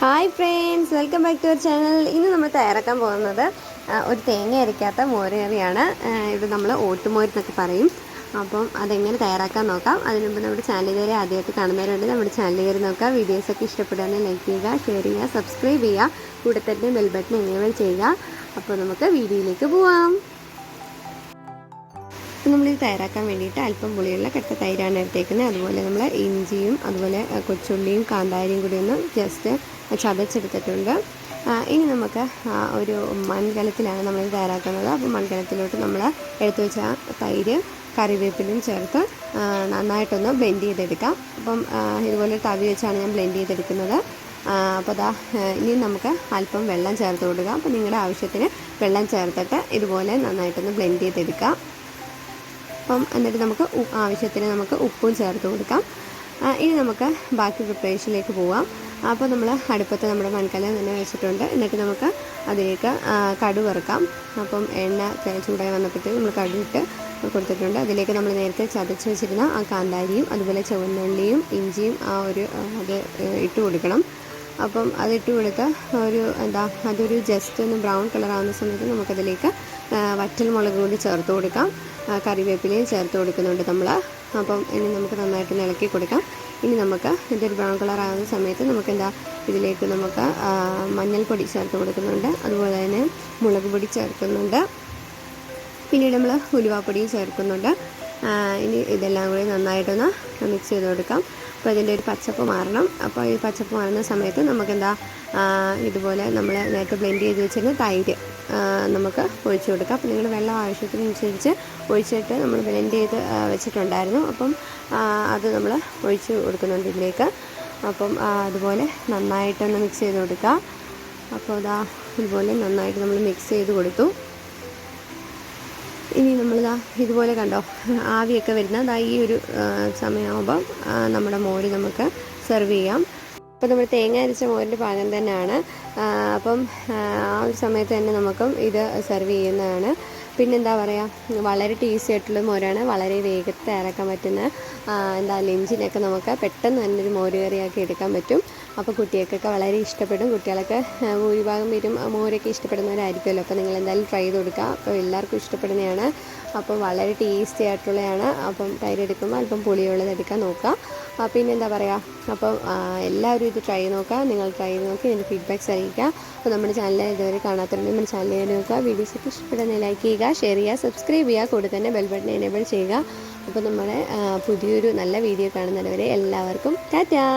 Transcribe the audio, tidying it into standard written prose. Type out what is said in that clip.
Hi friends, welcome back to our channel. ഇന്ന് നമ്മൾ തയ്യാറാക്കാൻ പോകുന്നത് ഒരു തേങ്ങ അരയ്ക്കാത്ത മോര് കറിയാണ്. ഇത് നമ്മൾ ഓട്ടുമോര് എന്നൊക്കെ പറയും. അപ്പം അതെങ്ങനെ തയ്യാറാക്കാൻ നോക്കാം. അതിന് മുമ്പ് നമ്മുടെ ചാനൽ കയറി ആദ്യമായിട്ട് കാണുന്നവരുണ്ട്, നമ്മുടെ ചാനൽ കയറി നോക്കാം. വീഡിയോസൊക്കെ ഇഷ്ടപ്പെടുകയാണെങ്കിൽ ലൈക്ക് ചെയ്യുക, ഷെയർ ചെയ്യുക, സബ്സ്ക്രൈബ് ചെയ്യുക, കൂടെ തന്നെ ബെൽ ബട്ടൺ എനേബിൾ ചെയ്യുക. അപ്പോൾ നമുക്ക് വീഡിയോയിലേക്ക് പോവാം. നമ്മളിത് തയ്യാറാക്കാൻ വേണ്ടിയിട്ട് അല്പം പുളിയുള്ള കട്ട തൈരാണ് എടുത്തേക്കുന്നത്. അതുപോലെ നമ്മൾ ഇഞ്ചിയും അതുപോലെ കൊച്ചുള്ളിയും കാന്താരിയും കൂടി ഒന്ന് ജസ്റ്റ് ചതച്ചെടുത്തിട്ടുണ്ട്. ഇനി നമുക്ക് ഒരു മൺകലത്തിലാണ് നമ്മളിത് തയ്യാറാക്കുന്നത്. അപ്പോൾ മൺകലത്തിലോട്ട് നമ്മൾ എടുത്തു വെച്ച തൈര് കറിവേപ്പിലും ചേർത്ത് നന്നായിട്ടൊന്ന് ബ്ലെൻഡ് ചെയ്തെടുക്കാം. അപ്പം ഇതുപോലെ തവി വെച്ചാണ് ഞാൻ ബ്ലെൻഡ് ചെയ്തെടുക്കുന്നത്. അപ്പോൾ ഇനി നമുക്ക് അല്പം വെള്ളം ചേർത്ത് കൊടുക്കാം. അപ്പോൾ നിങ്ങളുടെ ആവശ്യത്തിന് വെള്ളം ചേർത്തിട്ട് ഇതുപോലെ നന്നായിട്ടൊന്ന് ബ്ലെൻഡ് ചെയ്തെടുക്കാം. അപ്പം എന്നിട്ട് നമുക്ക് ആവശ്യത്തിന് നമുക്ക് ഉപ്പും ചേർത്ത് കൊടുക്കാം. ഇനി നമുക്ക് ബാക്കി പ്രിപ്പറേഷനിലേക്ക് പോവാം. അപ്പോൾ നമ്മൾ അടുപ്പത്ത് നമ്മുടെ മൺകല തന്നെ വെച്ചിട്ടുണ്ട്. എന്നിട്ട് നമുക്ക് അതിലേക്ക് കടുക് വറുക്കാം. അപ്പം എണ്ണ ചൂടായി വന്നപ്പോഴത്തേക്ക് നമ്മൾ കടുകിട്ട് കൊടുത്തിട്ടുണ്ട്. അതിലേക്ക് നമ്മൾ നേരത്തെ ചതച്ച് വെച്ചിരുന്ന ആ കാന്താരിയും അതുപോലെ ചുവന്നുള്ളിയും ഇഞ്ചിയും അത് ഇട്ട് കൊടുക്കണം. അപ്പം അതിട്ട് കൊടുത്ത് അതൊരു ജസ്റ്റ് ഒന്ന് ബ്രൗൺ കളറാകുന്ന സമയത്ത് നമുക്കതിലേക്ക് വറ്റൽ മുളക് കൂടി ചേർത്ത് കൊടുക്കാം. കറിവേപ്പിലയും ചേർത്ത് കൊടുക്കുന്നുണ്ട് നമ്മൾ. അപ്പം ഇനി നമുക്ക് നന്നായിട്ട് ഇളക്കി കൊടുക്കാം. ഇനി നമുക്ക് ഇതൊരു ബ്രൗൺ കളറാകുന്ന സമയത്ത് ഇതിലേക്ക് നമുക്ക് മഞ്ഞൾപ്പൊടി ചേർത്ത് കൊടുക്കുന്നുണ്ട്. അതുപോലെ തന്നെ മുളക് പൊടി ചേർക്കുന്നുണ്ട്. പിന്നീട് നമ്മൾ ഉലുവാപ്പൊടിയും ചേർക്കുന്നുണ്ട്. ഇനി ഇതെല്ലാം കൂടി നന്നായിട്ടൊന്ന് മിക്സ് ചെയ്ത് കൊടുക്കാം. അപ്പോൾ ഇതിൻ്റെ ഒരു പച്ചപ്പ് മാറണം. അപ്പോൾ ഈ പച്ചപ്പ് മാറുന്ന സമയത്ത് ഇതുപോലെ നമ്മൾ നേരത്തെ ബ്ലെൻഡ് ചെയ്ത് വെച്ചിരുന്ന തൈര് നമുക്ക് ഒഴിച്ചു കൊടുക്കാം. അപ്പോൾ നിങ്ങൾ വെള്ളം ആവശ്യത്തിനനുസരിച്ച് ഒഴിച്ചിട്ട് നമ്മൾ ബ്ലെൻഡ് ചെയ്ത് വെച്ചിട്ടുണ്ടായിരുന്നു. അപ്പം അത് നമ്മൾ ഒഴിച്ച് കൊടുക്കുന്നുണ്ട് ഇതിലേക്ക്. അപ്പം അതുപോലെ നന്നായിട്ടൊന്ന് മിക്സ് ചെയ്ത് കൊടുക്കുക. അപ്പോൾ ഇതുപോലെ നന്നായിട്ട് നമ്മൾ മിക്സ് ചെയ്ത് കൊടുത്തു. ഇനി ഇതുപോലെ കണ്ടോ, ആവിയൊക്കെ വരുന്ന ഈ ഒരു സമയമാകുമ്പം നമ്മുടെ മോര് നമുക്ക് സെർവ് ചെയ്യാം. അപ്പോൾ നമ്മൾ തേങ്ങ അരച്ച മോരിൻ്റെ പാകം തന്നെയാണ്. അപ്പം ആ ഒരു സമയത്ത് തന്നെ നമുക്കും ഇത് സെർവ് ചെയ്യുന്നതാണ്. പിന്നെന്താ പറയുക, വളരെ ടേസ്റ്റി ആയിട്ടുള്ള മോരാണ്. വളരെ വേഗത്തിൽ തയ്യാറാക്കാൻ പറ്റുന്ന ലഞ്ചിനൊക്കെ നമുക്ക് പെട്ടെന്ന് തന്നെ ഒരു മോര് കറിയാക്കി എടുക്കാൻ പറ്റും. അപ്പോൾ കുട്ടികൾക്കൊക്കെ വളരെ ഇഷ്ടപ്പെടും. കുട്ടികളൊക്കെ ഭൂരിഭാഗം പേരും മോരൊക്കെ ഇഷ്ടപ്പെടുന്നവരായിരിക്കുമല്ലോ. അപ്പോൾ നിങ്ങൾ എന്തായാലും ട്രൈ ചെയ്ത് കൊടുക്കുക. അപ്പോൾ എല്ലാവർക്കും ഇഷ്ടപ്പെടുന്നതാണ്. അപ്പോൾ വളരെ ടേസ്റ്റി ആയിട്ടുള്ളതാണ്. അപ്പം തൈര് എടുക്കുമ്പോൾ അല്പം പുളിയുള്ളത് എടുക്കാൻ നോക്കുക. പിന്നെന്താ പറയുക, അപ്പോൾ എല്ലാവരും ഇത് ട്രൈ ചെയ്ത് നോക്കുക. നിങ്ങൾ ട്രൈ ചെയ്ത് നോക്കി ഇതിൻ്റെ ഫീഡ്ബാക്ക്സ് അറിയിക്കുക. അപ്പോൾ നമ്മുടെ ചാനൽ ഇതുവരെ കാണാത്തവരുണ്ടെങ്കിൽ നമ്മുടെ ചാനൽ കയറി നോക്കുക. വീഡിയോസൊക്കെ ഇഷ്ടപ്പെടുന്ന ലൈക്ക് ചെയ്യുക, ഷെയർ ചെയ്യുക, സബ്സ്ക്രൈബ് ചെയ്യുക, കൂടെ തന്നെ ബെൽ ബട്ടൺ എനേബിൾ ചെയ്യുക. അപ്പോൾ നമ്മുടെ പുതിയൊരു നല്ല വീഡിയോ കാണുന്നവരെ എല്ലാവർക്കും ടാറ്റാ.